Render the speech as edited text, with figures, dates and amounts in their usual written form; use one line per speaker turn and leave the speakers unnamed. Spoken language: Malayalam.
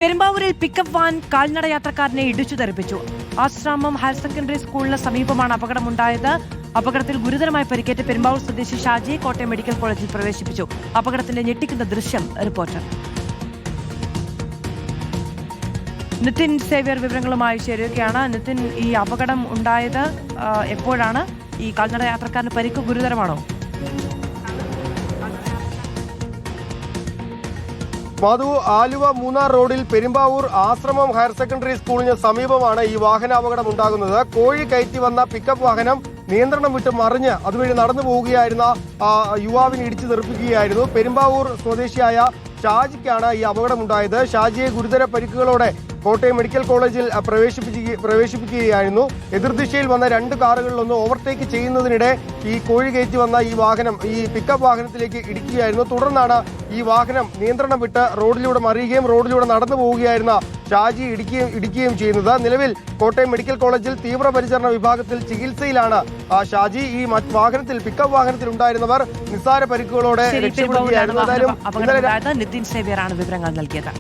പെരുമ്പാവൂരിൽ പിക്കപ്പ് വാൻ കാൽനട യാത്രക്കാരനെ ഇടിച്ചു തെറിപ്പിച്ചു. ആശ്രാമം ഹയർ സെക്കൻഡറി സ്കൂളിന് സമീപമാണ് അപകടമുണ്ടായത്. അപകടത്തിൽ ഗുരുതരമായി പരിക്കേറ്റ പെരുമ്പാവൂർ സ്വദേശി ഷാജിയെ കോട്ടയം മെഡിക്കൽ കോളേജിൽ പ്രവേശിപ്പിച്ചു. അപകടത്തിന്റെ ഞെട്ടിക്കുന്ന ദൃശ്യം റിപ്പോർട്ടർ നിതിൻ സേവ്യർ വിവരങ്ങളുമായി ചേരുകയാണ്. നിതിൻ, ഈ അപകടം ഉണ്ടായത് എപ്പോഴാണ്? ഈ കാൽനട യാത്രക്കാരന് പരിക്ക് ഗുരുതരമാണോ?
മധു, ആലുവ മൂന്നാർ റോഡിൽ പെരുമ്പാവൂർ ആശ്രമം ഹയർ സെക്കൻഡറി സ്കൂളിന് സമീപമാണ് ഈ വാഹനാപകടം ഉണ്ടാകുന്നത്. കോഴി കയറ്റി വന്ന പിക്കപ്പ് വാഹനം നിയന്ത്രണം വിട്ട് മറിഞ്ഞ് അതുവഴി നടന്നു പോവുകയായിരുന്ന യുവാവിനെ ഇടിച്ചു തെറിപ്പിക്കുകയായിരുന്നു. പെരുമ്പാവൂർ സ്വദേശിയായ ഷാജിക്കാണ് ഈ അപകടമുണ്ടായത്. ഷാജിയെ ഗുരുതര പരിക്കുകളോടെ കോട്ടയം മെഡിക്കൽ കോളേജിൽ പ്രവേശിപ്പിക്കുകയായിരുന്നു. എതിർദിശയിൽ വന്ന രണ്ട് കാറുകളിലൊന്ന് ഓവർടേക്ക് ചെയ്യുന്നതിനിടെ ഈ കോഴി കയറ്റി വന്ന ഈ വാഹനം ഈ പിക്കപ്പ് വാഹനത്തിലേക്ക് ഇടിക്കുകയായിരുന്നു. തുടർന്നാണ് ഈ വാഹനം നിയന്ത്രണം വിട്ട് റോഡിലൂടെ മറിയുകയും റോഡിലൂടെ നടന്നു പോവുകയായിരുന്ന ഷാജി ഇടിക്കുകയും ചെയ്യുന്നത്. നിലവിൽ കോട്ടയം മെഡിക്കൽ കോളേജിൽ തീവ്രപരിചരണ വിഭാഗത്തിൽ ചികിത്സയിലാണ് ഷാജി. ഈ പിക്കപ്പ് വാഹനത്തിൽ ഉണ്ടായിരുന്നവർ നിസ്സാര പരിക്കുകളോടെ രക്ഷപ്പെടുകയായിരുന്നു.
നിതിൻ സേവ്യറാണ് വിവരങ്ങൾ നൽകിയത്.